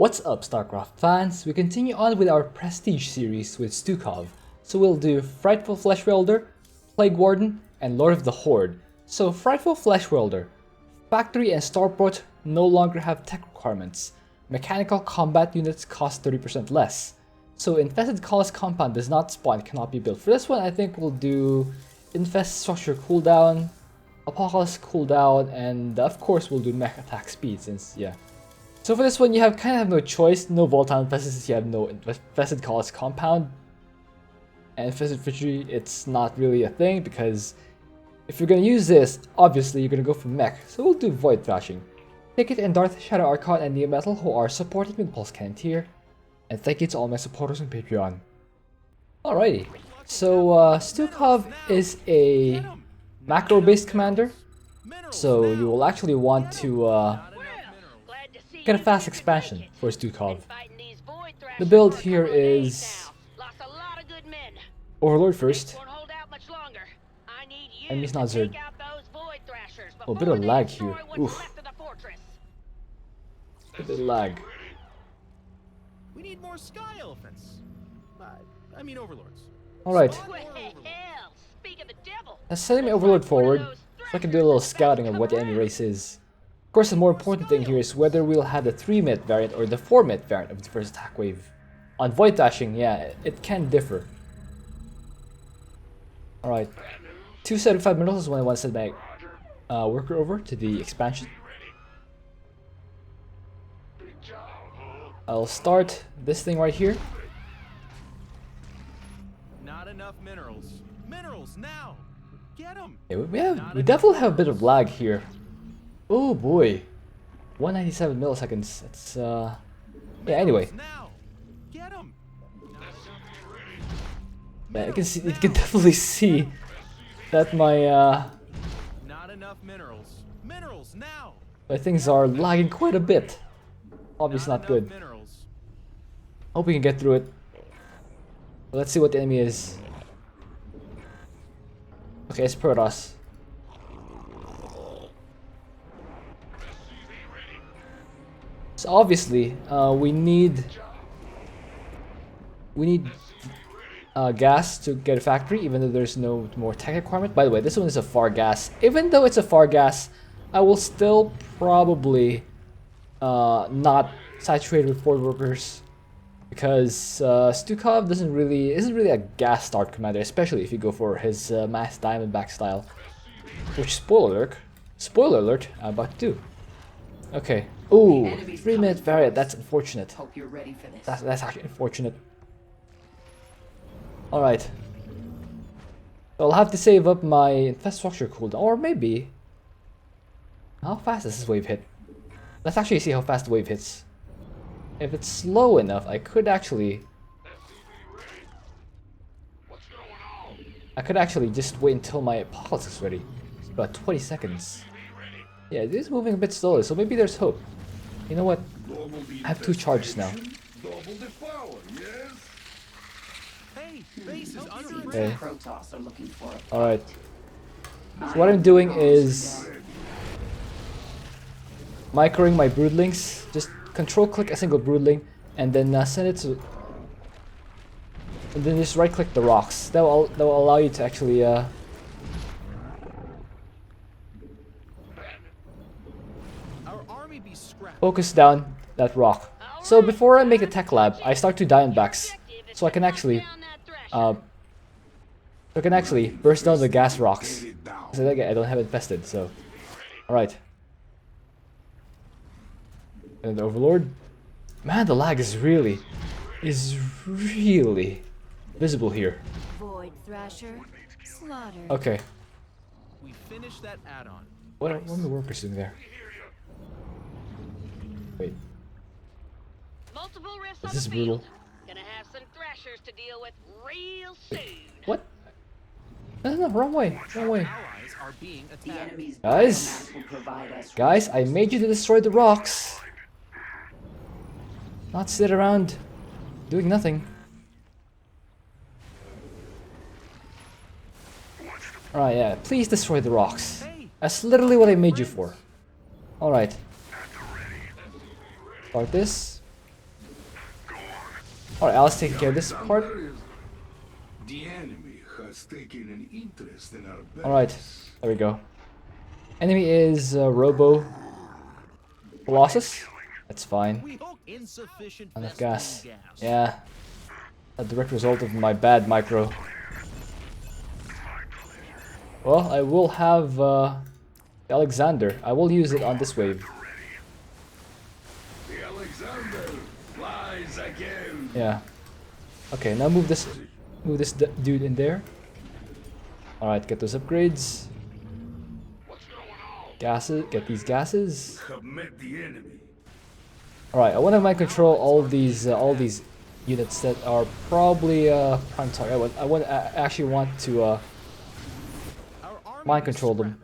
What's up, Starcraft fans? We continue on with our Prestige series with Stukov. So we'll do Frightful Fleshwelder, Plague Warden, and Lord of the Horde. So Frightful Fleshwelder. Factory and starport no longer have tech requirements. Mechanical combat units cost 30% less. So Infested Colossus compound does not spawn, cannot be built. For this one I think we'll do Infest structure cooldown, Apocalypse cooldown, and of course we'll do mech attack speed since, yeah. So for this one, you kind of have no choice. No volatile infested since you have no infested colossus compound. And infested fishery, it's not really a thing because if you're gonna use this, obviously you're gonna go for mech. So we'll do void thrashing. Ticket and Darth Shadow Archon and Neo Metal who are supporting with Pulse Cannon tier. And thank you to all my supporters on Patreon. Alrighty, so Stukov is a macro-based commander. So you will actually want to get a fast expansion for Stukov. The build here is Overlord first. Enemy's not Zerg. Oh, a bit of lag here. Oof. A bit of lag. We need more sky elephants. I mean overlords. Alright. Let's send my Overlord forward so I can do a little scouting of what the enemy race is. Of course, the more important thing here is whether we'll have the 3-minute variant or the 4-minute variant of the first attack wave. On void dashing, yeah, it can differ. Alright, 275 minerals is when I want to send my worker over to the expansion. I'll start this thing right here. Not enough minerals. Minerals now. Get them. Yeah, we definitely have a bit of lag here. Oh boy, 197 milliseconds. That's yeah. Anyway, yeah, you can see. You can definitely see that my not enough minerals. Minerals now. my things are lagging quite a bit. Obviously not good. Hope we can get through it. Let's see what the enemy is. Okay, it's Protoss. So obviously, we need gas to get a factory, even though there's no more tech requirement. By the way, this one is a far gas. Even though it's a far gas, I will still probably not saturate with Ford workers because Stukov isn't really a gas start commander, especially if you go for his mass diamondback style. Which spoiler alert, I'm about to do. Okay. Ooh, 3-minute variant. That's unfortunate. Hope you're ready for this. That's actually unfortunate. All right. I'll have to save up my infrastructure cooldown, or maybe. How fast does this wave hit? Let's actually see how fast the wave hits. If it's slow enough, I could actually just wait until my apocalypse is ready. It's about 20 seconds. Yeah, it is moving a bit slowly, so maybe there's hope. You know what? I have 2 charges now. Okay. Alright. So what I'm doing is microing my broodlings. Just control click a single broodling and then send it to, and then just right click the rocks. That will allow you to actually focus down that rock. So before I make a tech lab, I start 2 diamondbacks, so I can actually burst down the gas rocks. So I don't have infested. So, all right. And the Overlord, man, the lag is really visible here. Void Thrasher, slaughter. Okay. We finished that add-on. What are the workers doing there? Wait. This is brutal. Gonna have some thrashers to deal with real soon. What? No, wrong way. Wrong way. Allies are being attacked. Guys, I made you to destroy the rocks. Not sit around doing nothing. Alright, yeah, please destroy the rocks. That's literally what I made you for. Alright. Start this. Alright, Alice taking care of this part. The enemy has taken an interest in our base. Alright, there we go. Enemy is Robo Colossus. That's fine. We hope insufficient Enough Vespene gas. Yeah. A direct result of my bad micro. Well, I will have Alexander. I will use it on this wave. The Alexander flies again. Yeah. Okay, now move this dude in there. Alright, get those upgrades. Gases, get these gases. Have met the enemy. Alright, I want to mind control all these units that are probably prime target. I actually want to Our army mind is control them.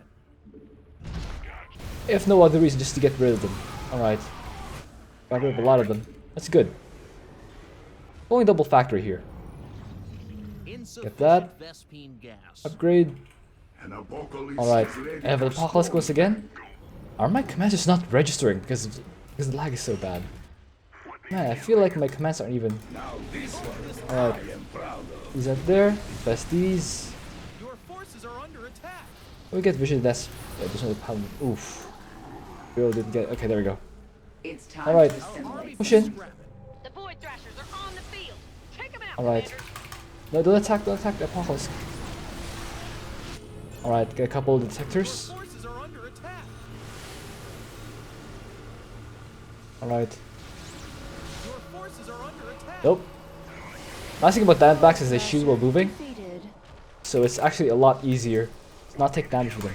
scrapping. If no other reason, just to get rid of them. Alright. Got rid of a lot of them. That's good. Only double factory here. Insufficient that. Vespene gas. Upgrade. An apocalypse Alright. is ready I have an for apocalypse storm. once again. Are my commands just not registering because the lag is so bad? Man, I feel like my commands aren't even. Now this one Alright. I am proud of. These up there. Best these. Your forces are under attack. We get vision. That's. Yeah, there's no problem. Oof. Really didn't get. Okay, there we go. It's time Alright. to assimilate. Push in. Scrapping. The Void Thrashers are on the field. Take them out, Alright. Commander. No, don't attack the apocalypse. Alright, get a couple of detectors. Forces are under attack. Alright. Your forces are under attack. Nope. Nice thing about Diamondbacks is they shoot while moving, Defeated. so it's actually a lot easier to not take damage with them.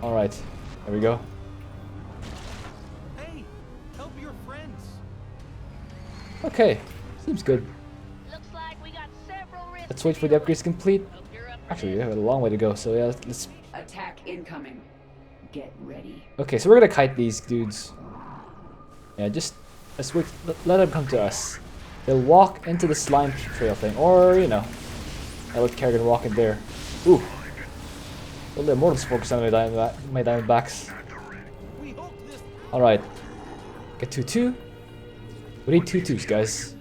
Alright, there we go. Hey, help your friends. Okay, seems good. Looks like we got several risks. Let's wait for the upgrades to complete. Hope you're up for Actually, we this. have a long way to go, so yeah, let's... Attack incoming. Get ready. Okay, so we're gonna kite these dudes. Yeah, just... let's wait, let them come to us. They'll walk into the slime trail thing, or, you know, I let Kerrigan walk in there. Ooh. Well, the Immortals focus on my Diamondbacks. We hope this. Alright. Get 2-2. We need 2-2s, guys.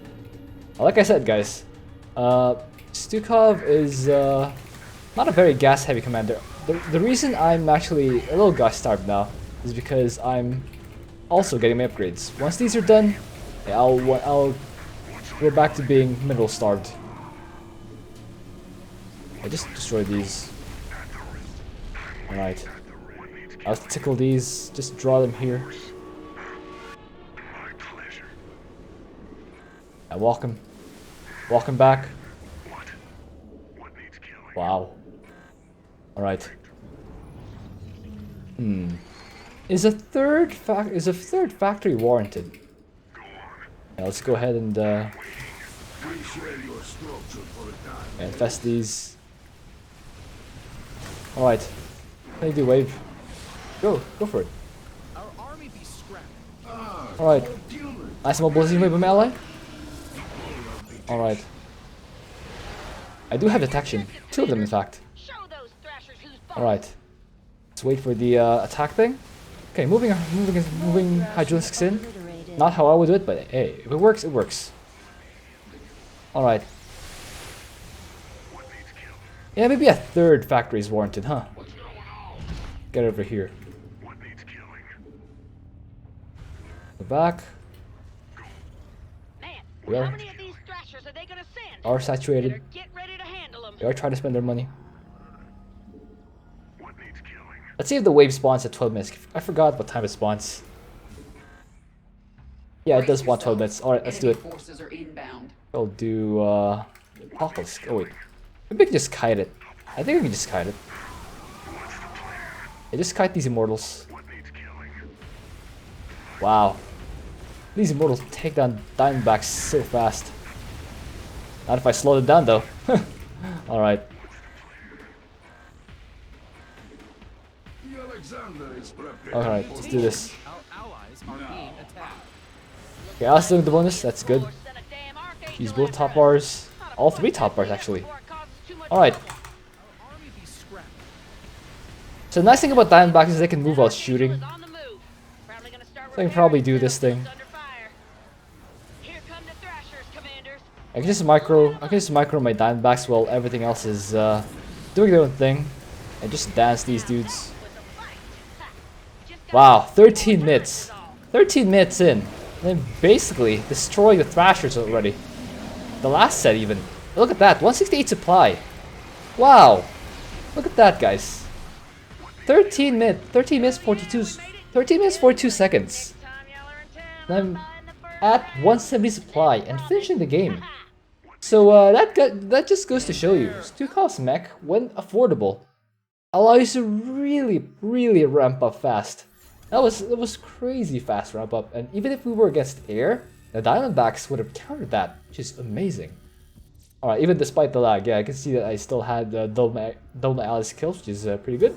Like I said, guys, Stukov is not a very gas-heavy commander. The reason I'm actually a little gas-starved now is because I'm also getting my upgrades. Once these are done, yeah, I'll go back to being mineral-starved. I just destroyed these. Alright. I'll tickle these, just draw them here. I walk him. Walk him back. Wow. Alright. Is a third factory warranted? Yeah, let's go ahead and We share your structure for a time. infest these. Alright. How do you do, wave? Go for it. Our army be scrapped. Alright. Nice mobilization wave by my ally. Alright. I do have detection. 2 of them, in fact. Show those Thrashers who's boss. Alright. Let's wait for the attack thing. Okay, moving hydraulics in. Obliterated. Not how I would do it, but hey, if it works, it works. Alright. Yeah, maybe a third factory is warranted, huh? Get over here. Go back. Man, We are- how many of these Thrashers are they gonna send? Are saturated. Better get ready to handle them. They are trying to spend their money. Let's see if the wave spawns at 12 minutes. I forgot what time it spawns. Yeah, it does spawn 12 minutes. Alright, let's do it. Enemy forces are inbound. I'll do Apocalypse. Oh wait. Maybe we can just kite it. I think we can just kite it. Yeah, just kite these immortals. Wow. These immortals take down Diamondbacks so fast. Not if I slow them down though. Alright. The Alexander is prepared. Alright, let's do this. Our allies are being attacked. Okay, Alice doing the bonus, that's good. Or send a damn archangel Use both after top us. bars. Not a All point 3 top sending bars them actually. before it causes too much Alright. trouble. Our army be scrapped. So the nice thing about Diamondbacks is they can move while shooting. Is on the move. Probably gonna start So I can probably repairing do this systems thing. under fire. I can just micro my Diamondbacks while everything else is doing their own thing, and just dance these dudes. Wow, 13 minutes. 13 minutes in, and then basically destroying the Thrashers already. The last set even. Look at that, 168 supply. Wow, look at that, guys. 13 minutes 42 seconds. And I'm at 170 supply and finishing the game. So that just goes to show you, Stukov's mech, when affordable, allows you to really ramp up fast. That was crazy fast ramp up, and even if we were against air, the Diamondbacks would have countered that, which is amazing. Alright, even despite the lag, yeah, I can see that I still had double my allies kills, which is pretty good.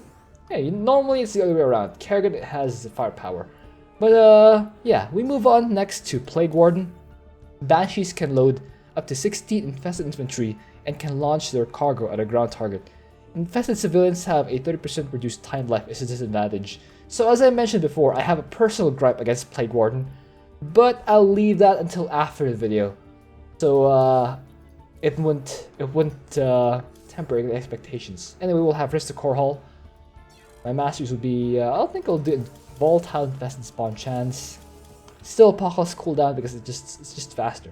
Yeah, normally it's the other way around. Kerrigan has firepower. But yeah, we move on next to Plague Warden. Banshees can load up to 16 infested infantry and can launch their cargo at a ground target. Infested civilians have a 30% reduced time life as a disadvantage. So as I mentioned before, I have a personal gripe against Plague Warden, but I'll leave that until after the video. So it wouldn't temper the expectations. Anyway, we'll have Rista Core Hall. My masters would be I don't think I'll do Volatile Infested Spawn Chance. Still Apocalypse cooldown because it's just faster.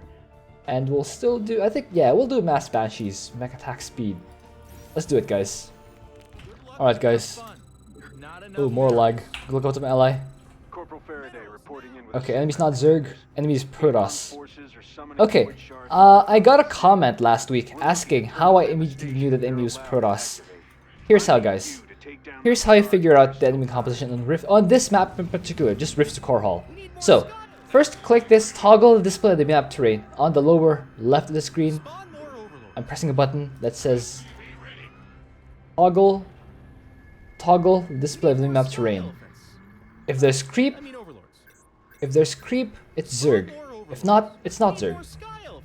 And we'll still do, I think, yeah, we'll do Mass Banshees, Mech Attack Speed. Let's do it, guys. Alright, guys. Oh, more lag. Look out to my ally. Okay, enemy's not Zerg, enemy's Protoss. Okay, I got a comment last week asking how I immediately knew that the enemy was Protoss. Here's how, guys. Here's how you figure out the enemy composition on Rift, on this map in particular, just Rift to Core Hall. So, first click this, toggle the display of the map terrain on the lower left of the screen. I'm pressing a button that says toggle the display of the map terrain. If there's creep, it's Zerg. If not, it's not Zerg.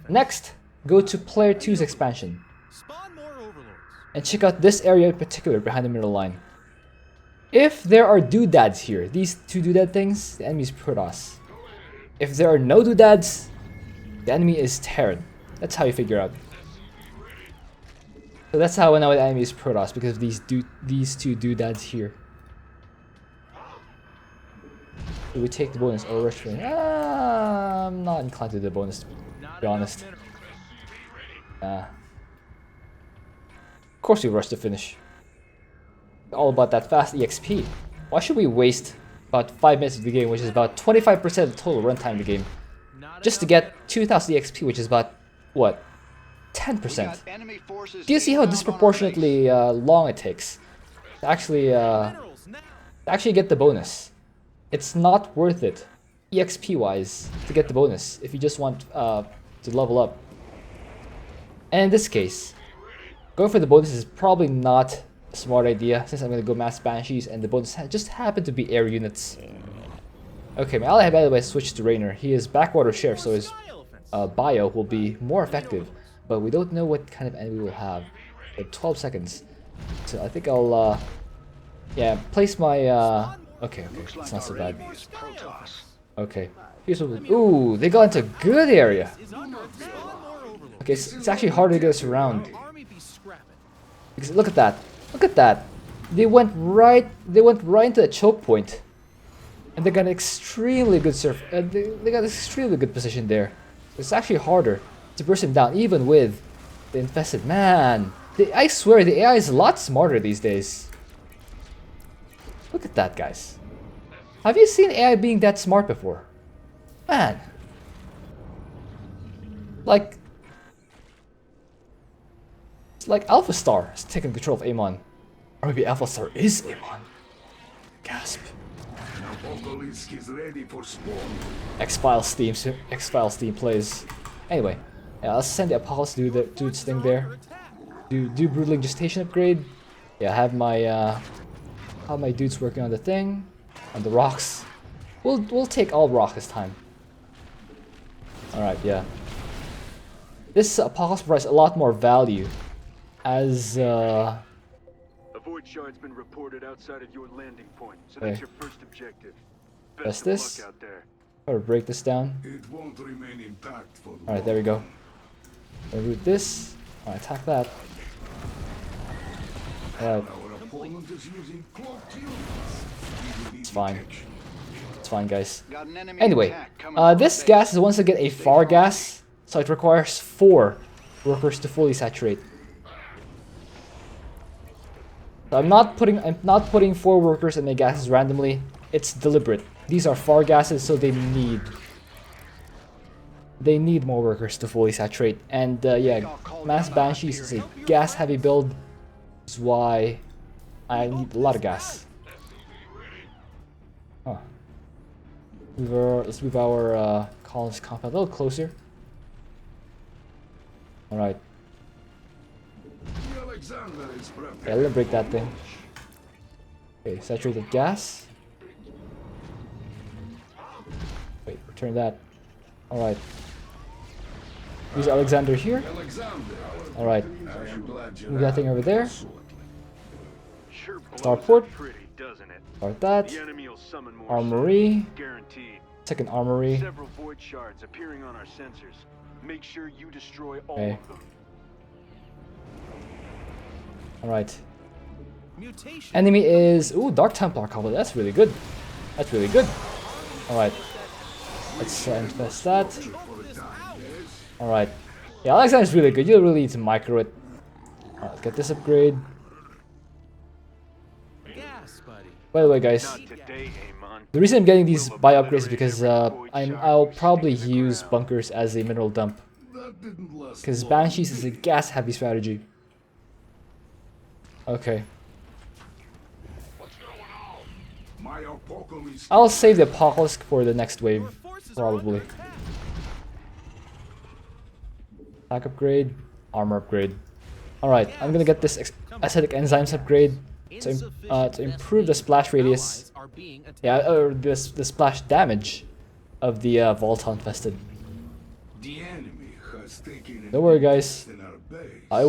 Next, go to Player 2's expansion. And check out this area in particular behind the middle line. If there are doodads here, these two doodad things, the enemy is Protoss. If there are no doodads, the enemy is Terran. That's how you figure out. So that's how I know the enemy is Protoss, because of these two doodads here. Do we take the bonus or rush train? I'm not inclined to do the bonus, to be honest. Of course we rush to finish. All about that fast EXP. Why should we waste about 5 minutes of the game, which is about 25% of the total runtime of the game, just to get 2000 EXP, which is about, what, 10%? Do you see how disproportionately long it takes to actually get the bonus? It's not worth it, EXP wise, to get the bonus if you just want to level up. And in this case, going for the bonus is probably not a smart idea, since I'm going to go Mass Banshees and the bonus just happen to be air units. Okay, my ally, by the way, switched to Rainer. He is Backwater Sheriff, so his bio will be more effective, but we don't know what kind of enemy we'll have. 12 seconds. So I think I'll, yeah, place my, okay, it's not so bad. Okay. Here's what ooh, they got into a good area. Okay, it's actually harder to get us around. Because look at that. Look at that. They went right into a choke point. And they got an extremely good they got an extremely good position there. It's actually harder to burst him down, even with the infested. Man, I swear the AI is a lot smarter these days. Look at that, guys. Have you seen AI being that smart before? Man. Like, it's like Alpha Star is taking control of Amon. Or maybe Alpha Star is Amon. Gasp. X-Files Steam plays. Anyway, yeah, let's send the Apocalypse to do its thing there. Do Brutally Gestation upgrade. Yeah, have my dudes working on the thing, on the rocks. We'll take all rock this time. All right, yeah. This Apocalypse provides a lot more value, as A void shard's been reported outside of your landing point, so that's your first objective. Press this. Or break this down. It won't remain intact for All right, there we go. Gonna root this. Alright, attack that. Alright, Our opponent is using cloaked units. it's fine. It's fine, guys. Got an enemy Anyway, attack coming from this base. gas is once again a far gas, so it requires 4 workers to fully saturate. So I'm not putting 4 workers in the gases randomly. It's deliberate. These are far gases, so they need more workers to fully saturate. And yeah, Mass Banshees is a gas-heavy build, is why I need a lot of gas. Huh. Let's move our columns compound a little closer. Alright. The Alexander is prepared. Okay, let me break that thing. Okay, saturated gas. Wait, return that. Alright. Use Alexander here. Alexander. Alright. I am glad you Move that thing over there. Sure blows Starport. up pretty, doesn't it? Start that. The enemy will summon more Armory. shards, guaranteed. Second armory. Several void shards appearing on our sensors. Make sure you destroy all Okay. of them. Alright. Mutation. Enemy is... Ooh, Dark Templar combo. That's really good. That's really good. Alright. Let's infest that. Alright. Yeah, Alexander's really good. You really need to micro it. Alright, let's get this upgrade. Gas, buddy. By the way, guys, Not today, Amon. the reason I'm getting these bio upgrades is because I'll probably use bunkers as a mineral dump. That didn't last Because long. Banshees is a gas-heavy strategy. Okay. My apocalypse. I'll save the Apocalypse for the next wave, Your forces are under probably. attack. Attack upgrade, armor upgrade. Alright, I'm gonna get this acidic enzymes upgrade to improve the splash radius. Allies are being attacked. Yeah, or the splash damage of the Volta infested. The enemy has taken an Don't worry, guys. interest in our base. I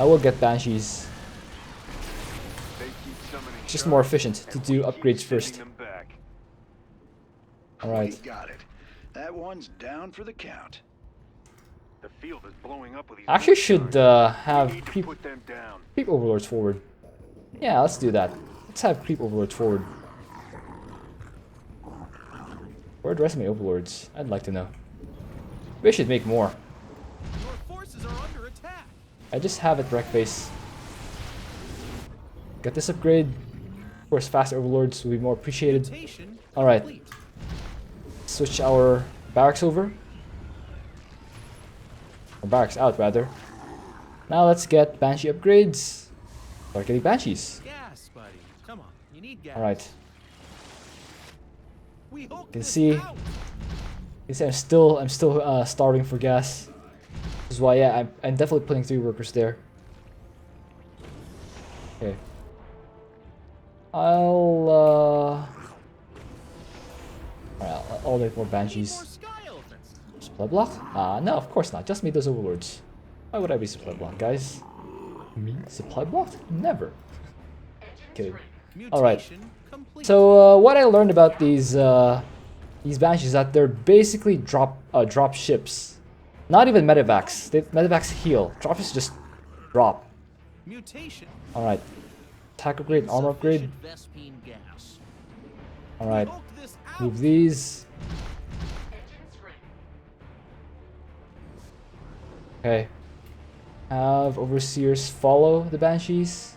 will get Banshees. They keep summoning It's just shards, more efficient to and do we keep upgrades sending first. them back. Alright. We got it. That one's down for the count. The field is blowing up with these Actually void should shards. have We need to creep put them down. overlords forward. Yeah, let's do that. Let's have creep overlords forward. Where are the rest of my overlords? I'd like to know. We should make more. Your forces are under attack. I just have it wreck base. Get this upgrade. Of course, fast overlords will be more appreciated. Mutation Alright. complete. Switch our barracks over. Or barracks out, rather. Now let's get Banshee upgrades. Start getting Banshees. Gas, buddy. Come on. You need gas. Alright. We hope You can this see. out. You see, I'm still starving for gas. This is why, yeah, I'm definitely putting 3 workers there. Okay. Alright, I'll make more Need Banshees. more sky elephants. Supply block? No, of course not. Just me those overlords. Why would I be supply block, guys? Me? Supply blocked? Never. Okay. Alright. Mutation complete. So what I learned about these Banshees is that they're basically drop ships. Not even medevacs. Medevacs heal. Drop ships just drop. Mutation. Alright. Attack upgrade, armor upgrade. Insufficient Vespine gas. Alright. We hope this out. Move these. Okay. Have overseers follow the Banshees.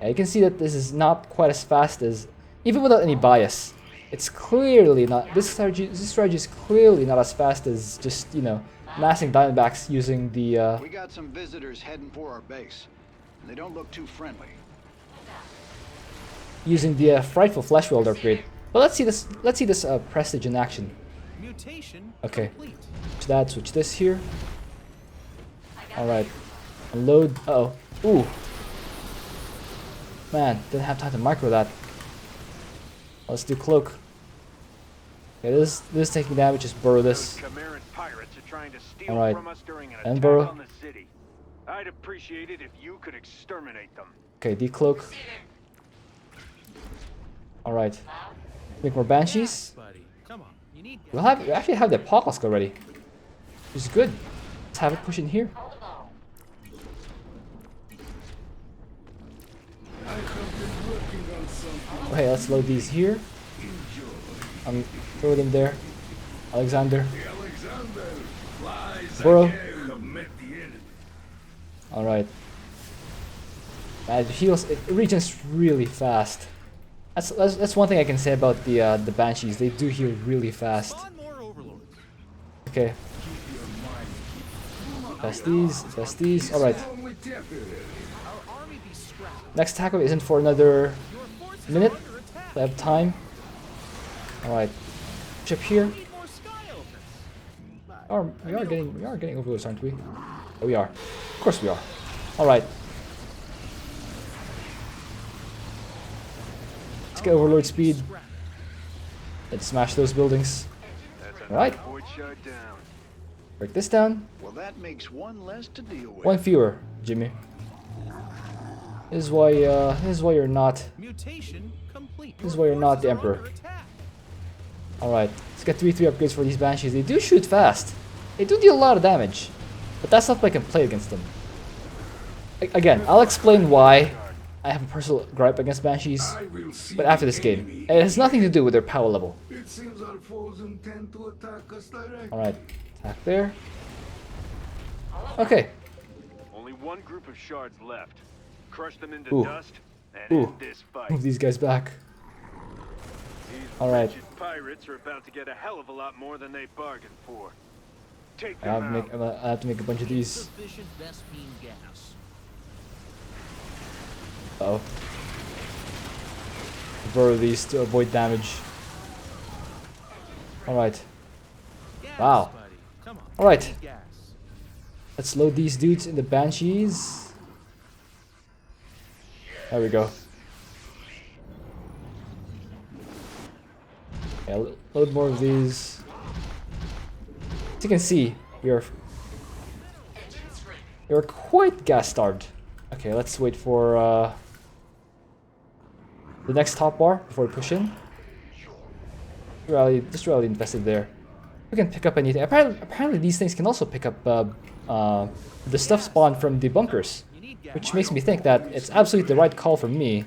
Yeah, you can see that this is not quite as fast as, even without any bias. It's clearly not. This strategy is clearly not as fast as just, you know, massing Diamondbacks using the. We got some visitors heading for our base. They don't look too friendly. Using the Frightful Fleshwelder upgrade. But let's see this. Let's see this Prestige in action. Mutation Okay. complete. Switch that. Switch this here. All right. Unload. Uh oh. Ooh. Man, didn't have time to micro that. Let's do cloak. Okay, this is taking damage. Just burrow this. Those Chimeran pirates are trying to steal Alright. from us during an And attack burrow. on the city. I'd appreciate it if you could exterminate them. Okay, decloak. All right. Make more banshees. Buddy. Come on. You need gas. We actually have the apocalypse already, which is good. Let's have it push in here. I have been working on something. Okay, let's load these here. Throw them there. Alexander. Alexander, flies Bro. again have met the enemy. Alright. It heals, it regens really fast. That's one thing I can say about the Banshees. They do heal really fast. Spawn more overlords. Okay. Best these. Alright. Only temporary. Our army be scrapped. Next tackle isn't for another Your forces minute. are under attack. I have time. Alright. Push up here. We need more sky elephants. Oh, we are getting overloads, aren't we? Oh, we are. Of course we are. Alright. Let's get overload speed. Let's smash those buildings. Alright. Void shard down. Break this down. Well, that makes one less to deal with. One fewer, Jimmy. This is why you're not. Mutation complete. This is why you're not the Emperor. Alright, let's get 3-3 upgrades for these Banshees. They do shoot fast. They do deal a lot of damage. But that's not why I can play against them. Again, I'll explain why I have a personal gripe against Banshees, I will see but after the this game. enemy. It has nothing to do with their power level. It seems our foes intend to attack us directly. Alright, attack there. Okay. Only one group of shards left. Crush them into Ooh. dust and end this fight. Move these guys back. These Alright. wretched pirates are about to get a hell of a lot more than they bargained for. Take I them I have to make a bunch of these. Sufficient Vespine gas. Uh-oh. Burrow these to avoid damage. Alright. Gas, Wow. buddy. Come on. Alright. We need gas. Let's load these dudes in the Banshees. There we go. Yeah, load more of these. As you can see, you're quite gas starved. Okay, let's wait for the next top bar before we push in. Just rally invested there. We can pick up anything. Apparently these things can also pick up the stuff spawned from the bunkers, which makes me think that it's absolutely the right call for me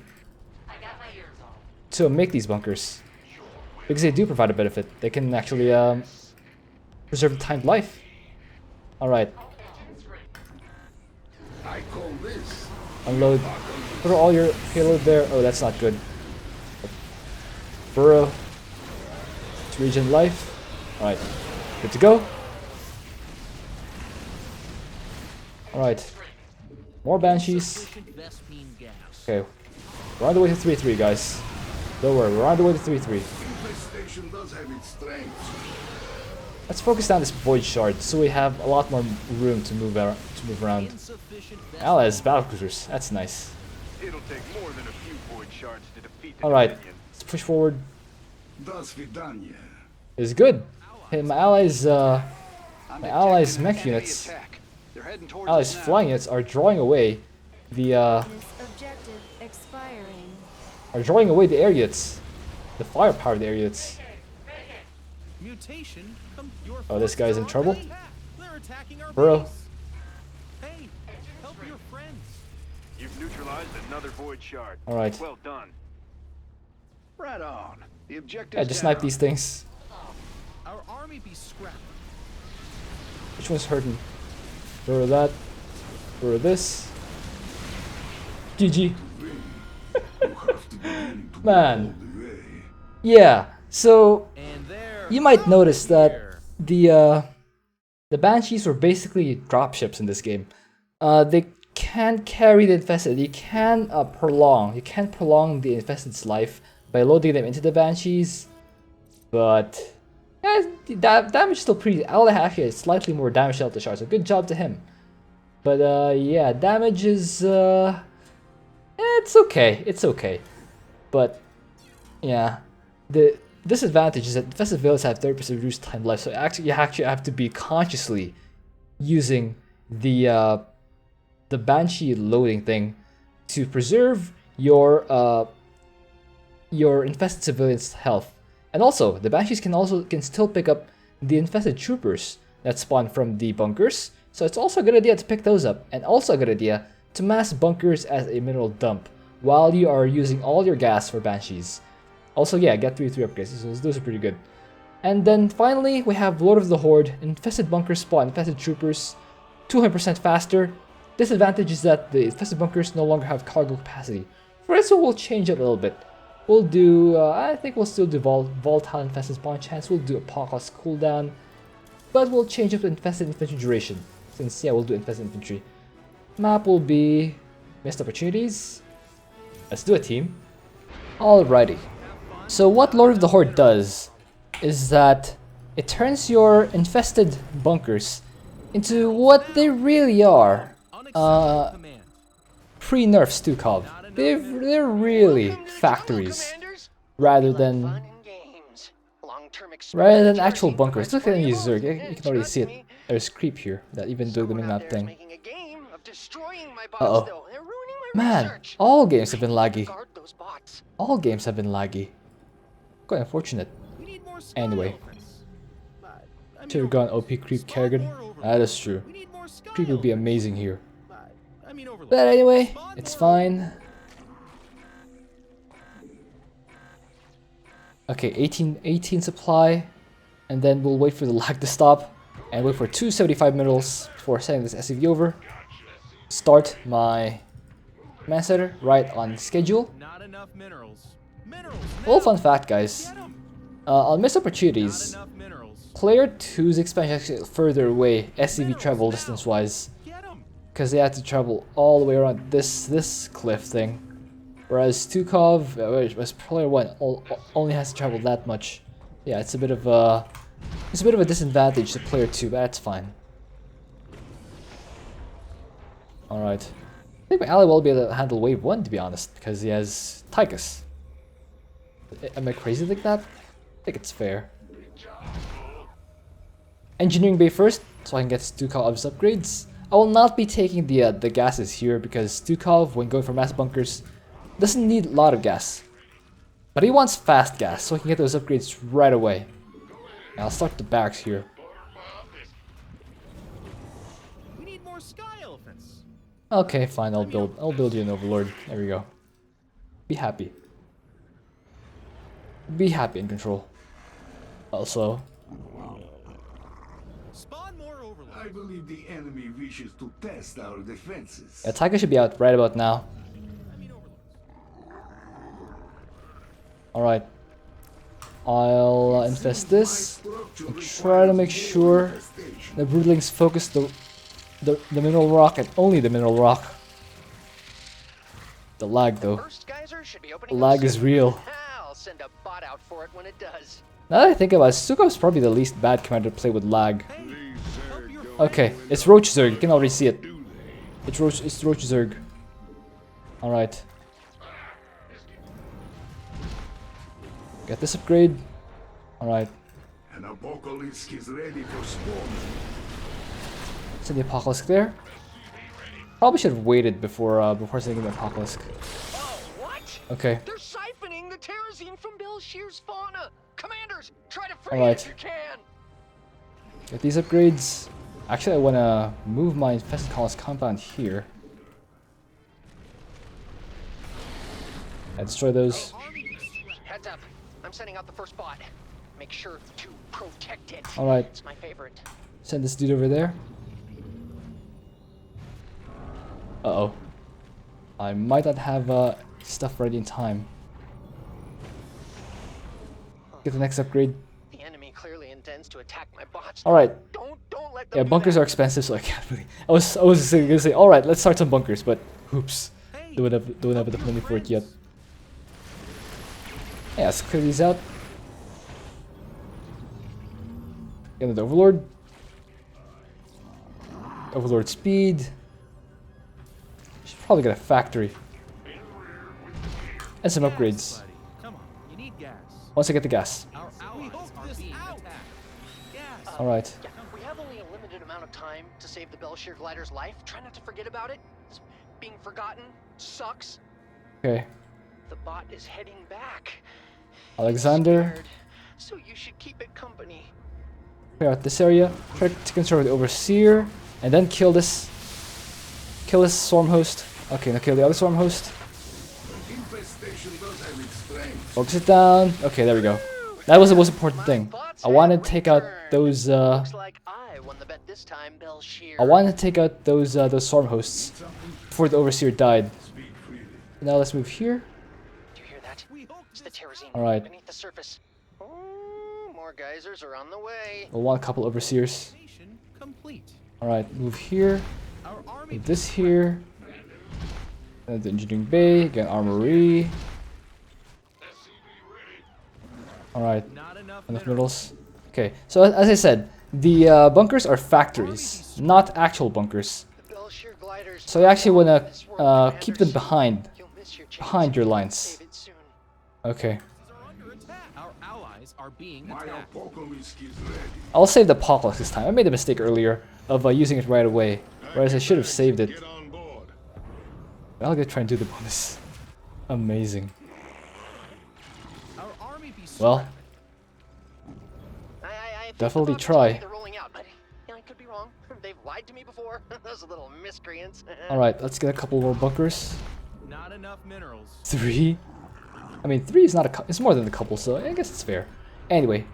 to make these bunkers, because they do provide a benefit. They can actually preserve timed life. Alright. I call this. Unload. Throw all your payload there. Oh, that's not good. Burrow. To regen life. Alright. Good to go. Alright. More Banshees. Sufficient Vespine gas. Okay. We're on the way to 3-3, guys. Don't worry, we're on the way to 3-3. Infestation does have its strengths. Let's focus down this Void Shard so we have a lot more room to move around. Insufficient Allies, battlecruisers. That's nice. It'll take more than a few void shards to defeat the Alright. Dominion. Let's push forward. Das Vidania. It's good. Hey, my allies, I'm my allies' detecting an mech enemy units, attack. They're heading towards allies' us now. flying units are drawing away the This objective expiring. air units, the firepower of the air units. mutation. Your Oh, this guy's in forces are trouble. under attack. They're attacking our Burrow. base. Hey, help your friends. You've neutralized another void shard. All right. Well done. Right on. The objective. Yeah, just snipe these things. Our army be scrapped. Which one's hurting? Throw that. Throw this. GG. Man. Yeah. So And there. you might notice that the Banshees were basically dropships in this game. They can carry the infested. You can prolong the infested's life by loading them into the Banshees, but the damage is still pretty. Ally actually has slightly more damage dealt to Shard, so good job to him. But yeah, damage is it's okay. But yeah, the disadvantage is that infested villains have 30% reduced time life, so you actually have to be consciously using the Banshee loading thing to preserve your infested civilians' health. And also, the Banshees can still pick up the infested troopers that spawn from the bunkers. So it's also a good idea to pick those up, and also a good idea to mass bunkers as a mineral dump while you are using all your gas for Banshees. Also, yeah, get 3 upgrades. Those are pretty good. And then finally, we have Lord of the Horde, infested bunkers spawn infested troopers, 200% faster. Disadvantage is that the infested bunkers no longer have cargo capacity. For this one, we'll change it a little bit. We'll do, I think we'll still do volatile infested spawn chance. We'll do apocalypse cooldown, but we'll change up to infested infantry duration. Since, yeah, we'll do infested infantry. Map will be missed opportunities. Let's do a team. Alrighty. So what Lord of the Horde does is that it turns your infested bunkers into what they really are. Pre-nerf Stukov. They're really factories rather than actual bunkers. Look at any Zerg. You can already see it. There's creep here that even do the minimap thing. Uh-oh. Man, all games have been laggy. All games have been laggy. Quite unfortunate. Anyway. Should've gone OP Creep Kerrigan. That is true. Creep would be amazing here. But anyway, it's fine. Okay, 18 supply. And then we'll wait for the lag to stop. And wait for 275 minerals before sending this SCV over. Start my command center right on schedule. Not enough minerals. Little fun fact, guys. On missed opportunities, player 2's expansion is actually further away SCV travel distance wise, because they had to travel all the way around this cliff thing, whereas Stukov, whereas player 1 only has to travel that much. Yeah, it's a bit of a disadvantage to player 2, but that's fine. All right, I think my ally will be able to handle wave 1, to be honest, because he has Tychus. Am I crazy like that? I think it's fair. Engineering bay first, so I can get Stukov's upgrades. I will not be taking the gases here because Stukov, when going for mass bunkers, doesn't need a lot of gas. But he wants fast gas, so he can get those upgrades right away. And I'll start the barracks here. We need more sky elephants. Okay, fine. I'll build you an overlord. There we go. Be happy. Be happy in control. Also, Spawn more overlords. I believe the enemy wishes to test our defenses. yeah, Tiger should be out right about now. All right. I'll infest this and try to make sure the broodlings focus the mineral rock and only the mineral rock. The lag though. The lag is real. I'll send a bot out for it when it does. Now that I think about it, Stukov's probably the least bad commander to play with lag. Okay, it's Roach Zerg. You can already see it. It's Roach Zerg. All right. Get this upgrade. Alright. An apocalypse is ready for spawn. Send the Apocalypse there. Probably should have waited before sending the Apocalypse. Oh, what? Okay. They're siphoning the terrazine from Belshir's fauna. Commanders, try to free All it right. if you can. Get these upgrades. Actually, I want to move my Infested Colonist compound here. And destroy those. Heads up. I'm sending out the first bot. Make sure to protect it. All right. It's my favorite. Send this dude over there. Uh-oh. I might not have stuff ready in time. Get the next upgrade. The enemy clearly intends to attack my bots. All right. Don't let them Yeah, do bunkers that. are expensive, so I can't really. I was gonna say, all right, let's start some bunkers, but oops, don't have the money for it yet. Yeah, let's clear these out. Get another overlord. Overlord speed. Should probably get a factory and some upgrades. Come on, you need gas. Once I get the gas. Our allies are being attacked. Gas. All right. Yeah, we have only a limited amount of time to save the Belshir glider's life. Try not to forget about it. This being forgotten sucks. Okay. The bot is heading back. Alexander. Scared. so you should keep it company. Clear out this area. Try to control the overseer, and then kill this. Kill this swarm host. Okay, now kill the other swarm host. Infestation does have its strengths. Focus it down. Okay, there we go. That was the most important thing. I wanted to take out those. Looks like I won the bet this time, Belshir. I wanted to take out those swarm hosts before the overseer died. Speak freely. Now let's move here. Do you hear that? It's the terrazine All right. beneath the surface. Oh, more geysers are on the way. We'll want a couple overseers. Mission complete. All right, move here. Our army Move this here. And the engineering bay. Again, armory. All right. not enough Enough minerals. minerals. Okay, so as I said, the bunkers are factories, not actual bunkers. The Belshir gliders. So you actually want This to world, keep them commanders. behind You'll miss your chance. behind your lines. Save it soon. Okay, Are under attack. Our allies are being My attacked. apocalypse is ready. I'll save the apocalypse this time. I made a mistake earlier of using it right away, whereas I should have saved it. Get on board. I'll go try and do the bonus. Amazing. Our army be Well, I think definitely the bots try. They're rolling out, but I could be wrong. They've lied to me before. Those little miscreants. all right, let's get a couple more bunkers. not enough minerals. 3. I mean, 3 is not a. It's more than a couple, so I guess it's fair. Anyway,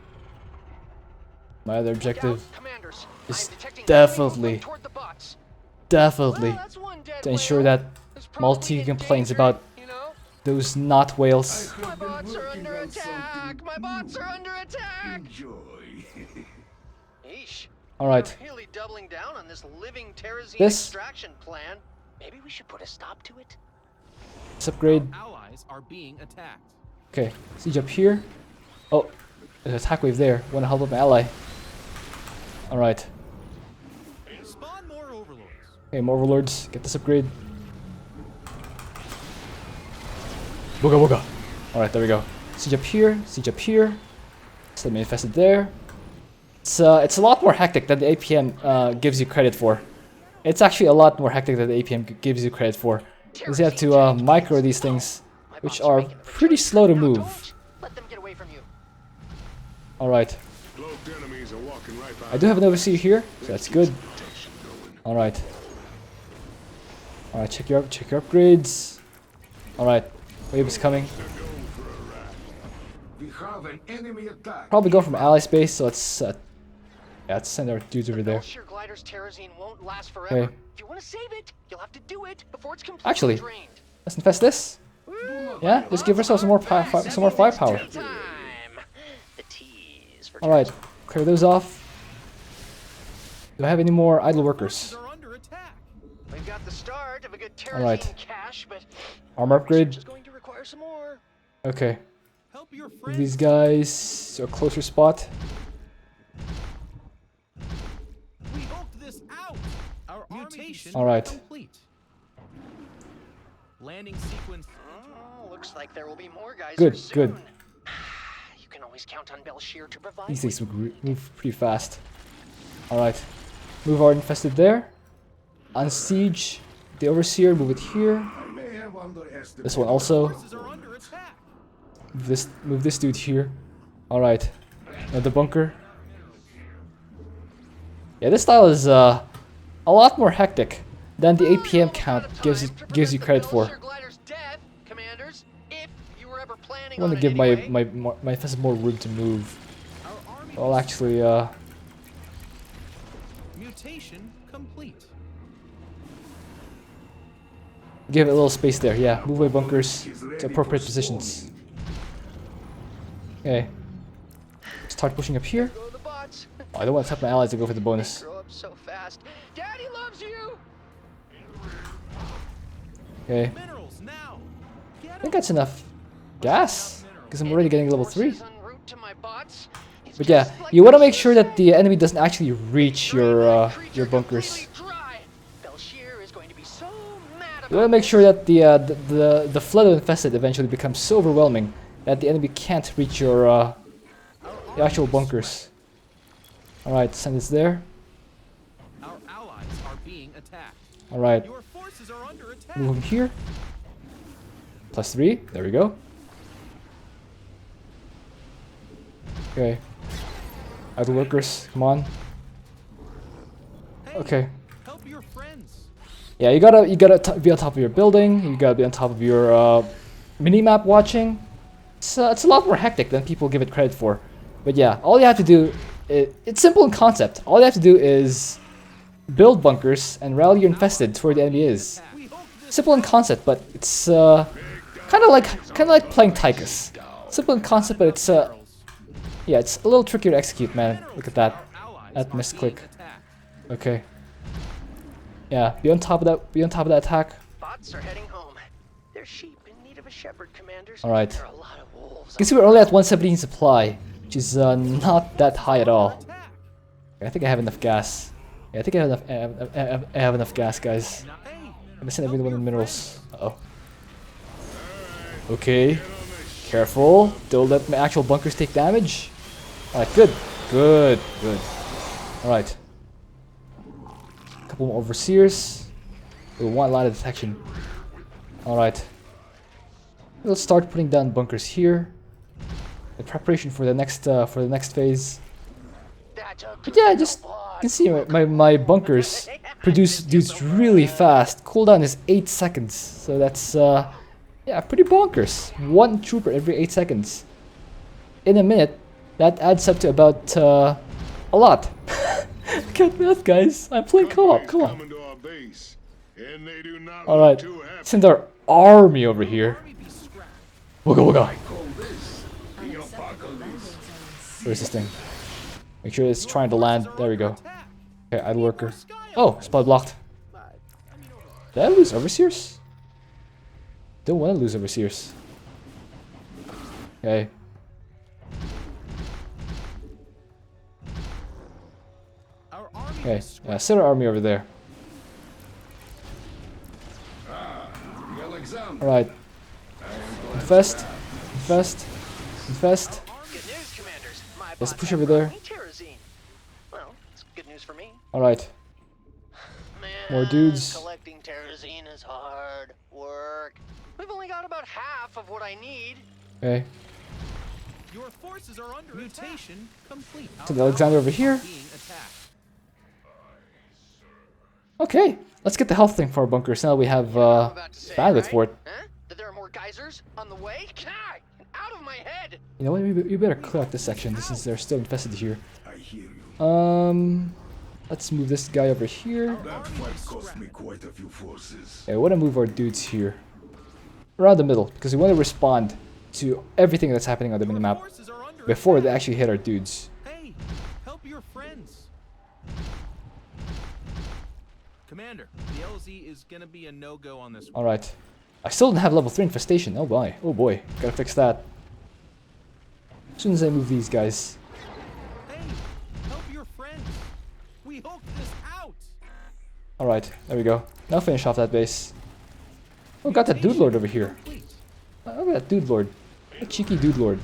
my other objective Commanders, is I'm detecting definitely, movement toward the bots. definitely Well, that's one dead to ensure whale. that It's probably Maltese complains endangered, about you know? those not whales. My bots are under attack. My bots are under attack. Enjoy. Yeesh. All right, We're really doubling down on this living terrazine This- extraction plan. Maybe we should put a stop to it. let's upgrade. Allies are being attacked. Okay, siege up here. Oh, there's an attack wave there. Want to help up my ally. All right. Spawn more overlords. Okay, more overlords. Get this upgrade. Booga booga. All right, there we go. Siege up here. Siege up here. Still infested there. It's a lot more hectic than the APM gives you credit for. It's actually a lot more hectic than the APM gives you credit for. Because you have to micro these things, My which bots are are making a pretty choice. slow to Now move. don't let them get away from you. All right. Cloaked enemies are walking right by. I do have an overseer here, so that's good. All right. All right, check your upgrades. All right, wave is coming. We have an enemy attack. Probably go from ally space, so let's let's send our dudes over there. Belshir glider's terrazine won't last forever. Okay. If you want to save it, you'll have to do it before it's completely Actually, drained. let's infest this. Yeah, just give ourselves some more firepower. Time. The tease for All right, clear those off. Do I have any more idle workers? Are under attack. We've got the start of a good terrazine All right. cache, but Armor upgrade. is going to require some more. Okay, Help your move friends. these guys to a closer spot. We hulked this out. Our mutation All right. complete. Landing sequence. Oh, looks like there will be more guys. Good, soon. good. You can always count on Belshir to provide. These things move pretty fast. All right, move our infested there. Unsiege the overseer. Move it here. I may have underestimated. This one also. Forces are under attack. Move this dude here. All right, another bunker. Yeah, this style is a lot more hectic than the APM count gives you credit for. I want to give my infested more room to move. Our army. I'll actually Mutation complete. give it a little space there. Yeah, move my bunkers to appropriate positions. Okay, start pushing up here. Go the bots. Oh, I don't want to tap my allies to go for the bonus. Grow up so fast. Daddy loves you. Okay, Minerals now. I think that's enough gas because I'm already getting level 3. Forces en route to my bots. It's But yeah, just like you want to the make sure that said. the enemy doesn't actually reach your Creature bunkers. completely dry. Belshir is going to be so mad You want to about make sure that the flood of infested eventually becomes so overwhelming that the enemy can't reach your the actual bunkers. All right, send this there. Our allies are being attacked. All right, Your forces are under attack. move him here. +3. There we go. Okay. Other workers, come on. Okay. Help your friends. Yeah, you gotta be on top of your building. You gotta be on top of your mini-map watching. It's a lot more hectic than people give it credit for. But yeah, all you have to do, it's simple in concept. All you have to do is build bunkers and rally your infested to where the enemy is. Simple in concept, but it's kind of like playing Tychus. Simple in concept, but it's yeah, it's a little trickier to execute, man. Look at that. That misclick. Okay. Yeah, be on top of that. Be on top of that attack. Bots are heading home. They're sheep in need of a shepherd, commanders. All right. There are a lot of wolves. You can see we're only at 117 supply, which is not that high at all. I think I have enough gas. Yeah, I think I have enough gas, guys. I'm missing every one of the minerals. Uh oh. Okay. Careful. Don't let my actual bunkers take damage. Alright, good. Good. Good. Alright. Couple more overseers. We want a lot of detection. Alright. Let's start putting down bunkers here. In preparation for the next phase. But yeah, just you can see my bunkers produce dudes really fast. Cooldown is 8 seconds. So that's yeah, pretty bonkers. 1 trooper every 8 seconds. In a minute, that adds up to about a lot. Can't math, guys. I'm playing co-op. Come on. Alright, send our army over here. Wooga wooga. Where's this thing? Make sure it's trying to land. There we go. Okay, idle worker. Oh, spot blocked. Did I lose overseers? Don't want to lose overseers. Okay. Okay, yeah, set our army over there. Alright. Infest. Infest. Infest. Good news, commanders. My Let's bots push have over there. brought me terrazine. Well, it's good news for me. Alright. Man, More dudes. Collecting terrazine is hard work. We've only got about half of what I need. Okay. Your forces are under mutation complete. So the Alexander over here. Okay. Let's get the health thing for our bunkers. Now we have bandwidth for it. Huh? That there are more geysers on the way? God, out of my head. You know what? You better clear out this section since they're still infested here. I hear you. Let's move this guy over here. That fight cost me quite a few forces. Okay, we want to move our dudes here. Around the middle, because we want to respond to everything that's happening on the minimap before they actually hit our dudes. Hey, help your friends. Commander, the LZ is gonna be a no-go on this one. Alright. I still don't have level 3 infestation. Oh boy. Oh boy. Gotta fix that. As soon as I move these guys. Hey, help your friends. We hope this out. Alright, there we go. Now finish off that base. Oh, got that dude lord over here. Oh, look at that dude lord. A cheeky dude lord.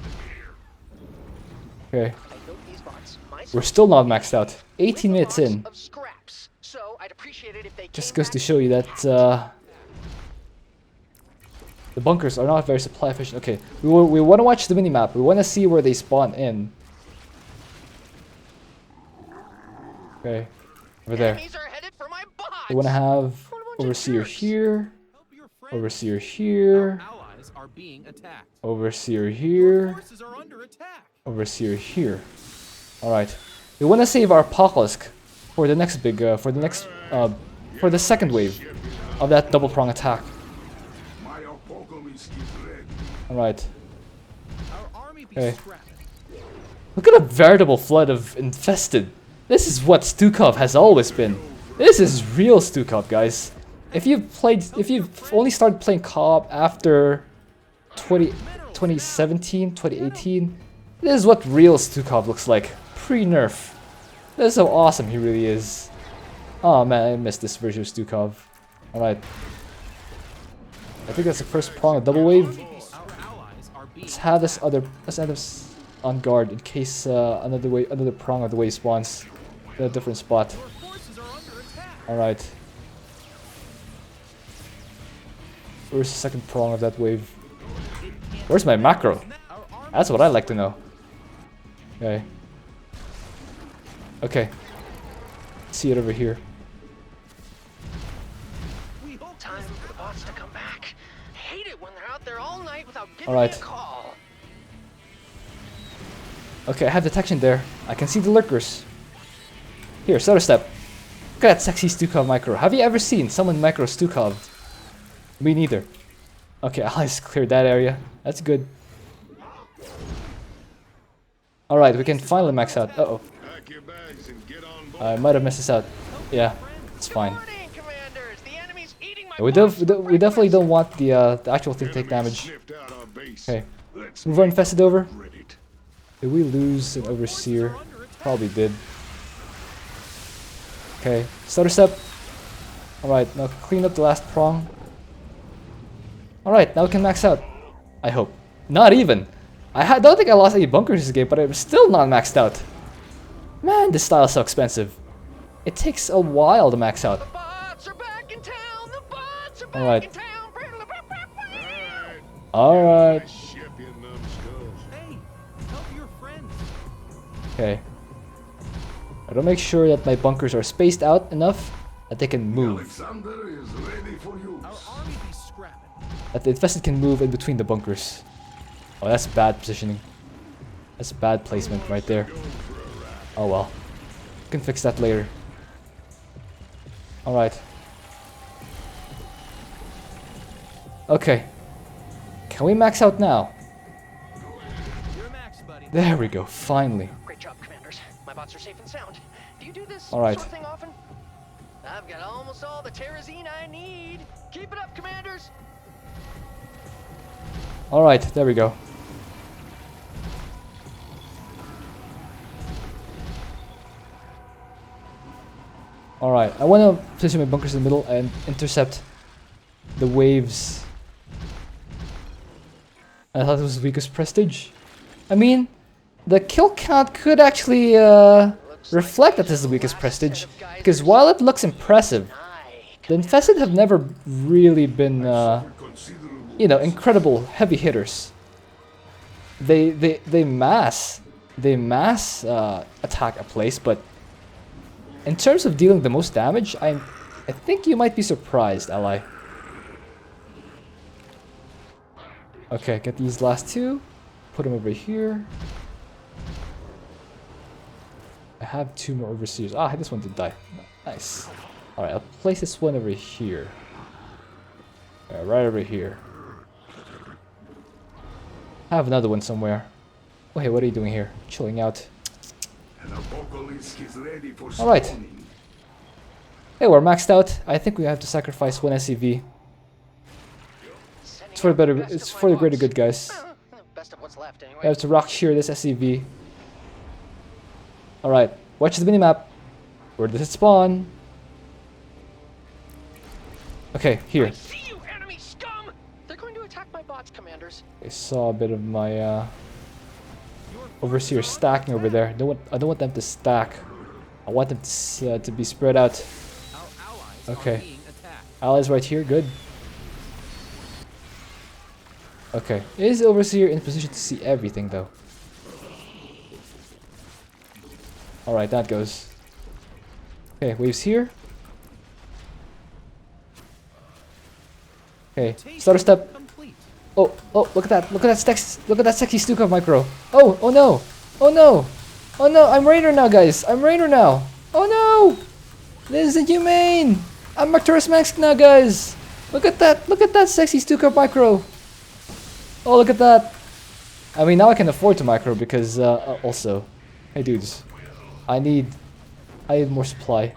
Okay. I built these bots We're still not maxed out. 18 with minutes lots in. of scraps, so I'd appreciate it if they Just came goes to back show you that the bunkers are not very supply efficient. Okay, we want to watch the minimap. We want to see where they spawn in. Okay, over there. Enemies are headed for my bots. We want to have What a bunch of overseer jerks. here, Help your friends. overseer here, Our allies are being attacked. overseer Your here, forces are under attack. overseer here. All right, we want to save our Apocalypse for the next big, for the second wave of that double prong attack. My apocalypse is ready. All right. Our army be Okay. scrapped. Look at a veritable flood of infested. This is what Stukov has always been. This is real Stukov, guys. If you've only started playing co-op after 2017, 2018, this is what real Stukov looks like. Pre-nerf. This is how awesome he really is. Oh man, I missed this version of Stukov. Alright. I think that's the first prong of double wave. Our allies are being Let's have this on guard in case another prong of the wave spawns in a different spot. Your forces are under attack. Alright. Where's the second prong of that wave? Where's my macro? That's what I'd like to know. Okay. Okay. See it over here. Time for the bots to come back. I hate it when they're out there all night without giving All right. me a call. Okay, I have detection there. I can see the lurkers. Here, Soda Step. Look at that sexy Stukov micro. Have you ever seen someone micro Stukov? Me neither. Okay, allies cleared that area. That's good. Alright, we can finally max out. Uh-oh. Pack your bags and get on board. I might have messed this out. Yeah, it's Good fine. morning, commanders. The enemy's eating my We bots for we definitely breakfast. don't want the actual thing to take Enemy damage. sniffed out our base. Okay. Let's Move our make infested over. Reddit. Did we lose an overseer? Probably did. Okay, Stutter Step. Alright, now clean up the last prong. Alright, now we can max out. I hope. Not even. Don't think I lost any bunkers this game, but I'm still not maxed out. Man, this style is so expensive. It takes a while to max out. The bots are back in town. The bots are back Alright. in town. Alright. Ship, you numbskulls. Hey, help your friends. Okay. I don't make sure that my bunkers are spaced out enough that they can move. Alexander is ready for use. Our army be scrapping. That the infested can move in between the bunkers. Oh, that's bad positioning. That's bad placement right there. Oh well. We can fix that later. Alright. Okay. Can we max out now? You're max, buddy. There we go, finally. Great job, commanders. My bots are safe and sound. Do you do this All right. sort of thing often? I've got almost all the terrazine I need. Keep it up, commanders. Alright, there we go. Alright, I want to position my bunkers in the middle and intercept the waves. I thought it was weakest prestige. I mean, the kill count could actually reflect that this is the weakest prestige, because while it looks impressive, the infested have never really been, you know, incredible heavy hitters. They mass attack a place, but in terms of dealing the most damage, I think you might be surprised, ally. Okay, get these last two. Put them over here. I have two more overseers. Ah, this one did die. Nice. Alright, I'll place this one over here. Right over here. I have another one somewhere. Oh, hey, what are you doing here? Chilling out. Alright. Hey, we're maxed out. I think we have to sacrifice one SCV. It's for the better. It's for the greater good, guys. Best of what's left, anyway. We have to rock shear this SCV. Alright, watch the minimap. Where does it spawn? Okay, here. I see you, enemy scum! They're going to attack my bots, commanders. I saw a bit of my overseer stacking over there. I don't want them to stack. I want them to be spread out. Our allies are Okay. being attacked. Allies right here, good. Okay, is overseer in position to see everything though? Alright, that goes. Okay, waves here. Okay, Stutter Step. Complete. Oh, look at that. Look at that sexy Stukov micro. Oh no. Oh no. Oh no, I'm Raider now, guys. I'm Raider now. Oh no. This is inhumane. I'm Arcturus Max now, guys. Look at that sexy Stukov micro. Oh, look at that. I mean, now I can afford to micro because also, hey dudes, I need more supply.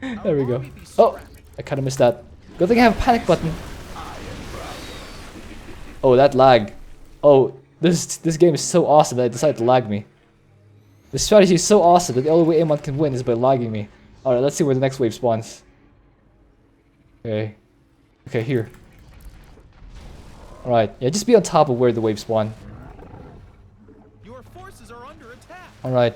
There we go. Oh, I kind of missed that. Good thing I have a panic button. Oh, that lag. Oh, this game is so awesome that I decided to lag me. The strategy is so awesome that the only way Amon can win is by lagging me. Alright, let's see where the next wave spawns. Okay. Okay, here. Alright, yeah, just be on top of where the waves spawn. Your forces are under attack. Alright.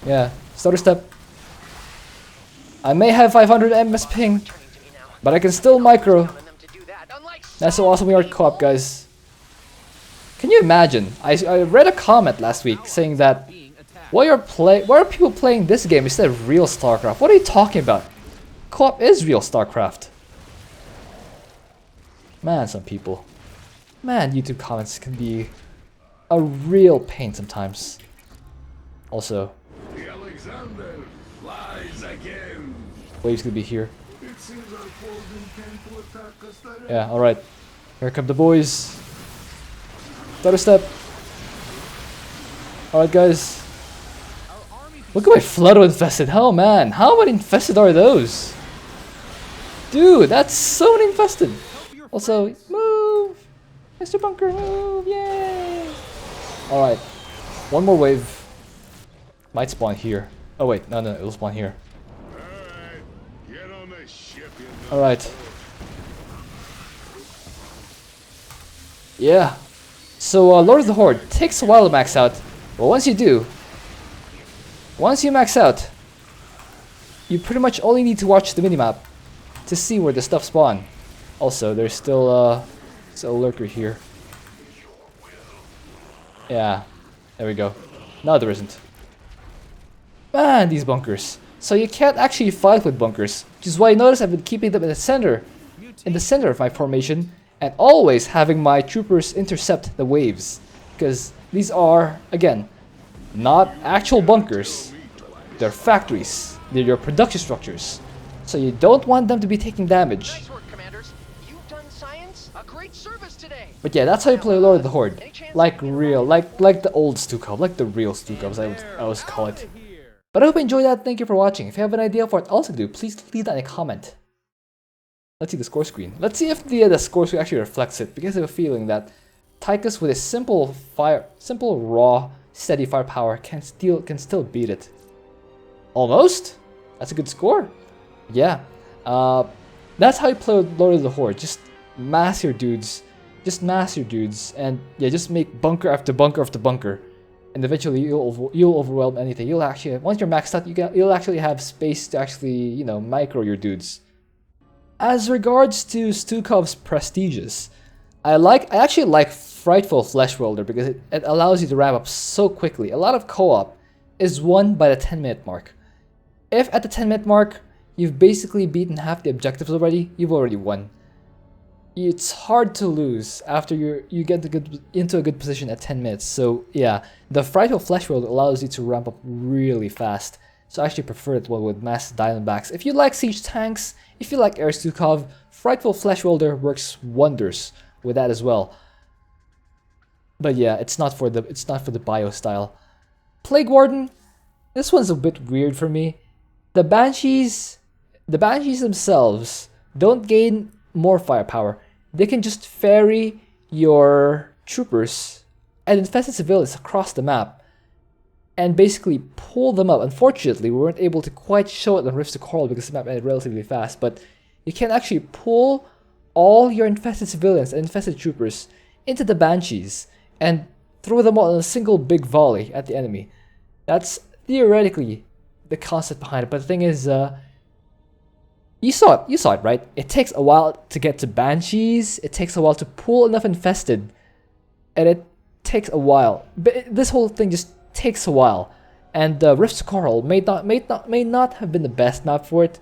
Yeah, Stutter Step. I may have 500 MS ping, Turning to me now. but I can still micro. Counting them to do that, unlike That's so awesome we are co-op, guys. Can you imagine? I read a comment last week saying that why are people playing this game instead of real Starcraft? What are you talking about? Co-op is real Starcraft. Man, some people. Man, YouTube comments can be a real pain sometimes. Also, The Alexander flies again. waves could be here. It seems our foes intend to attack us directly. Yeah, alright. Here come the boys. Stutter step. Alright, guys. Look at my Flutto infested. Oh man, how many infested are those? Dude, that's so many infested. Also, move! Mr. Bunker, move! Yay! Alright. One more wave. Might spawn here. Oh wait, no, it'll spawn here. Get on the ship, Alright. Yeah. So, Lord of the Horde takes a while to max out. But once you do, once you max out, you pretty much only need to watch the minimap to see where the stuff spawn. Also, there's still a lurker here. Yeah, there we go. No, there isn't. Man, these bunkers. So you can't actually fight with bunkers, which is why you notice I've been keeping them in the center of my formation, and always having my troopers intercept the waves, because these are, again, not actual bunkers. They're factories. They're your production structures. So you don't want them to be taking damage. Nice work, commanders. You've done science a great service today. But yeah, that's how you play Lord of the Horde. Like real, like the old Stukov, like the real Stukovs, I always call it. But I hope you enjoyed that. Thank you for watching. If you have an idea for what else to do, please leave that in a comment. Let's see the score screen. Let's see if the score screen actually reflects it, because I have a feeling that Tychus with his simple raw, steady firepower can still beat it. Almost. That's a good score. Yeah. That's how you play Lord of the Horde. Just mass your dudes. And yeah, just make bunker after bunker after bunker. And eventually you'll overwhelm anything. You'll actually, once you're maxed out, you'll actually have space to actually, you know, micro your dudes. As regards to Stukov's prestiges, I actually like Frightful Fleshwelder because it allows you to wrap up so quickly. A lot of co-op is won by the 10-minute mark. If at the 10-minute mark you've basically beaten half the objectives already, you've already won. It's hard to lose after you get into a good position at 10 minutes. So yeah, the Frightful Fleshwelder allows you to ramp up really fast. So I actually prefer it one with mass Diamondbacks. If you like siege tanks, if you like Air Stukov, Frightful Fleshwelder works wonders with that as well. But yeah, it's not for the bio style. Plague Warden, this one's a bit weird for me. The Banshees themselves don't gain more firepower. They can just ferry your troopers and infested civilians across the map and basically pull them up. Unfortunately, we weren't able to quite show it on Rifts to Coral because the map ended relatively fast, but you can actually pull all your infested civilians and infested troopers into the Banshees and throw them all in a single big volley at the enemy. That's theoretically the concept behind it, but the thing is, you saw it, right? It takes a while to get to Banshees, it takes a while to pull enough infested, and it takes a while. But this whole thing just takes a while, and Rifts to Coral may not have been the best map for it,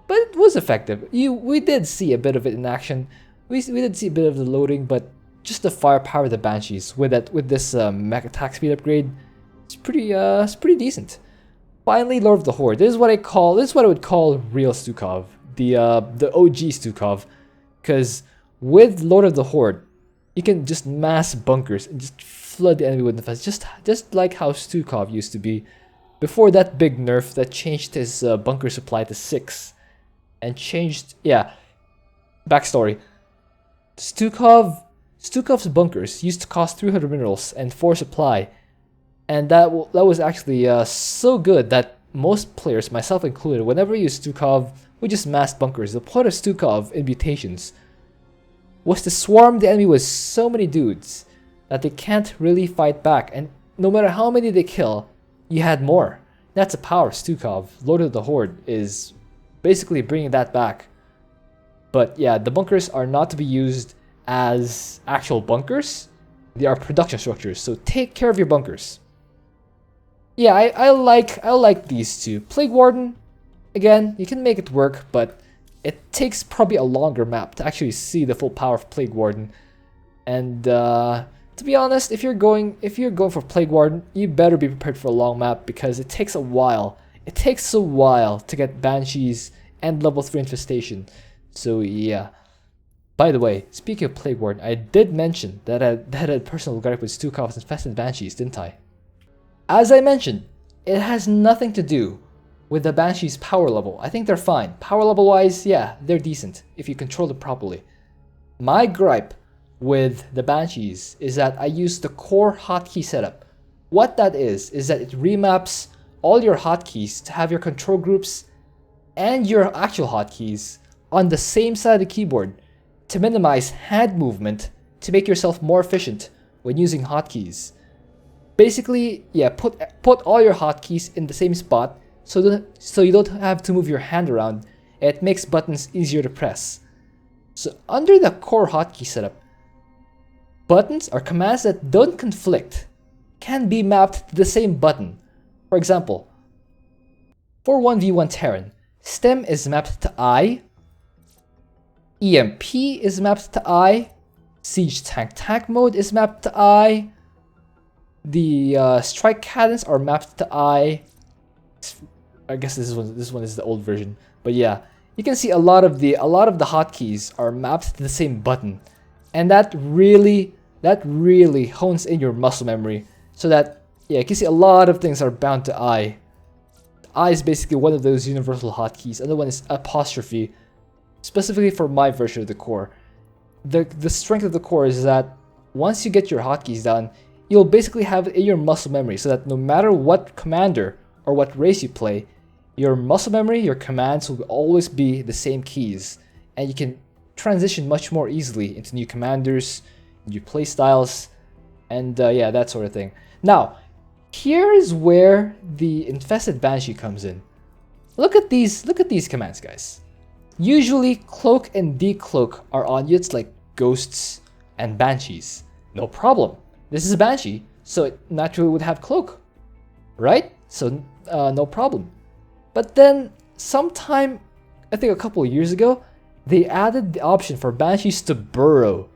but it was effective. We did see a bit of it in action. We did see a bit of the loading, but just the firepower of the Banshees with this mech attack speed upgrade, it's pretty decent. Finally, Lord of the Horde. This is what I would call real Stukov, the OG Stukov, because with Lord of the Horde, you can just mass bunkers and just flood the enemy with infested, just like how Stukov used to be before that big nerf that changed his bunker supply to 6 and changed. Yeah, backstory. Stukov's bunkers used to cost 300 minerals and 4 supply, and that was actually so good that most players, myself included, whenever we used Stukov, we just massed bunkers. The point of Stukov in mutations was to swarm the enemy with so many dudes that they can't really fight back, and no matter how many they kill, you had more. That's a power of Stukov. Lord of the Horde is basically bringing that back. But yeah, the bunkers are not to be used as actual bunkers. They are production structures, so take care of your bunkers. Yeah, I like these two. Plague Warden, again, you can make it work, but it takes probably a longer map to actually see the full power of Plague Warden. And to be honest, if you're going for Plague Warden, you better be prepared for a long map because it takes a while. It takes a while to get Banshees and level 3 Infestation. So yeah. By the way, speaking of Plague Warden, I did mention that I had a personal gripe with Stukov's Infested Banshees, didn't I? As I mentioned, it has nothing to do with the Banshee's power level. I think they're fine. Power level wise, yeah, they're decent if you control it properly. My gripe with the Banshees is that I use the core hotkey setup. What that is that it remaps all your hotkeys to have your control groups and your actual hotkeys on the same side of the keyboard to minimize hand movement to make yourself more efficient when using hotkeys. Basically, yeah, put all your hotkeys in the same spot so you don't have to move your hand around. It makes buttons easier to press. So under the core hotkey setup, buttons or commands that don't conflict can be mapped to the same button. For example, for 1v1 Terran, stem is mapped to I, EMP is mapped to I, siege tank mode is mapped to I, the strike cadence are mapped to I. I guess this one is the old version, but yeah, you can see a lot of the hotkeys are mapped to the same button, and that really hones in your muscle memory, so that yeah, you can see a lot of things are bound to I. I is basically one of those universal hotkeys. Another one is apostrophe, specifically for my version of the core. The strength of the core is that once you get your hotkeys down, you'll basically have it in your muscle memory, so that no matter what commander or what race you play, your muscle memory, your commands will always be the same keys, and you can transition much more easily into new commanders, new playstyles, and yeah, that sort of thing. Now, here is where the Infested Banshee comes in. Look at these commands, guys. Usually, cloak and decloak are on units like ghosts and banshees. No problem. This is a banshee, so it naturally would have cloak, right? So no problem. But then, sometime, I think a couple of years ago, they added the option for banshees to burrow.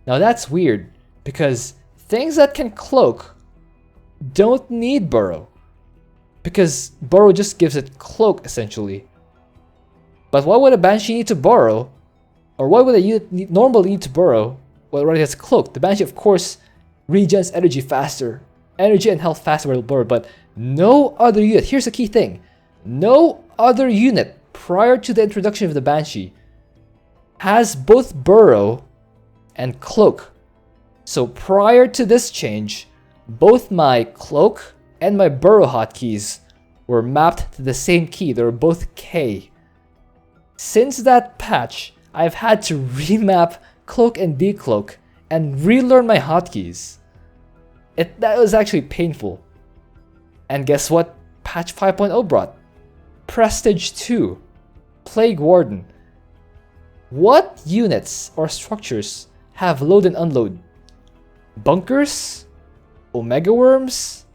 Now that's weird, because things that can cloak don't need burrow, because burrow just gives it cloak essentially. But why would a banshee need to burrow, or why would a unit normally need to burrow? Well, it already has cloak. The banshee, of course, regens energy and health faster when it burrow, but no other unit. Here's the key thing: no other unit prior to the introduction of the banshee has both burrow and cloak. So prior to this change, both my cloak and my burrow hotkeys were mapped to the same key. They were both K. Since that patch, I've had to remap cloak and decloak and relearn my hotkeys. That was actually painful. And guess what patch 5.0 brought? Prestige 2, Plague Warden. What units or structures have load and unload? Bunkers? Omega Worms?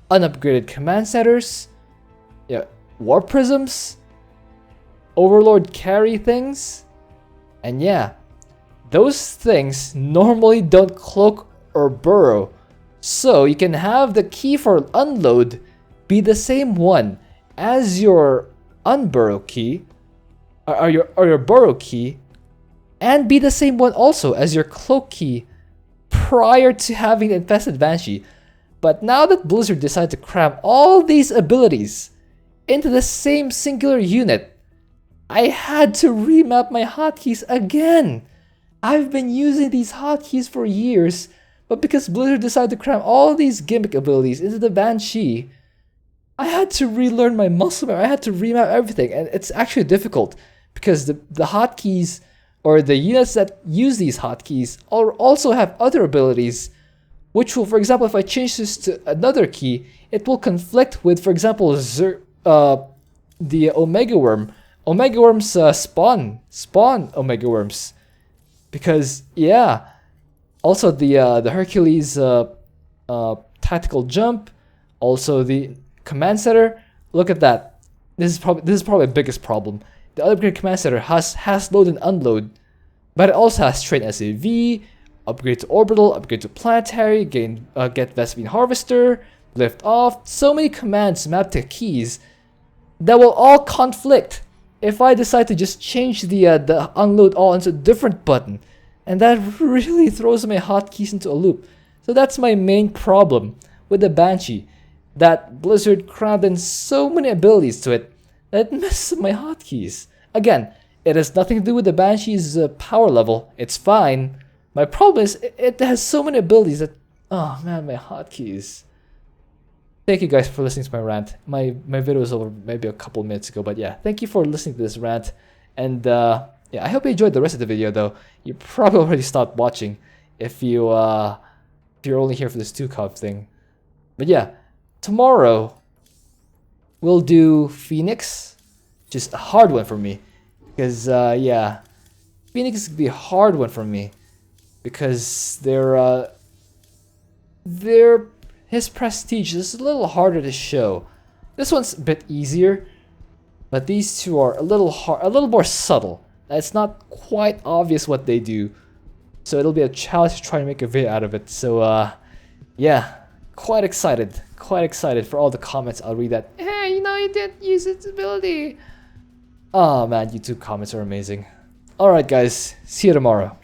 Unupgraded command centers? Yeah, War Prisms? Overlord carry things? And yeah, those things normally don't cloak or burrow, so you can have the key for unload be the same one as your unburrow key, or your burrow key, and be the same one also as your cloak key prior to having the Infested Banshee. But now that Blizzard decided to cram all these abilities into the same singular unit, I had to remap my hotkeys again. I've been using these hotkeys for years, but because Blizzard decided to cram all these gimmick abilities into the Banshee, I had to relearn my muscle memory. I had to remap everything, and it's actually difficult because the hotkeys or the units that use these hotkeys also have other abilities, which will, for example, if I change this to another key, it will conflict with, for example, the Omega Worm. Omega Worms spawn Omega Worms. Because, yeah, Also the Hercules tactical jump. Also the command center. Look at that. This is probably the biggest problem. The upgrade command center has load and unload, but it also has train SAV, upgrade to orbital, upgrade to planetary, get Vespine Harvester, lift off. So many commands mapped to keys that will all conflict if I decide to just change the unload all into a different button, and that really throws my hotkeys into a loop. So that's my main problem with the Banshee, that Blizzard crammed in so many abilities to it that it messes up my hotkeys. Again, it has nothing to do with the Banshee's power level. It's fine. My problem is it has so many abilities that, oh man, my hotkeys. Thank you guys for listening to my rant. My video was over maybe a couple minutes ago, but yeah, thank you for listening to this rant. And yeah, I hope you enjoyed the rest of the video though. You probably already stopped watching if you're only here for this Stukov thing. But yeah, tomorrow we'll do Phoenix. Just a hard one for me. Because yeah, Phoenix could be a hard one for me. Because his prestige is a little harder to show. This one's a bit easier, but these two are a little more subtle. It's not quite obvious what they do, so it'll be a challenge to try and make a video out of it. So yeah, quite excited for all the comments. I'll read that. Hey, you know you didn't use its ability. Oh man, YouTube comments are amazing. Alright guys, see you tomorrow.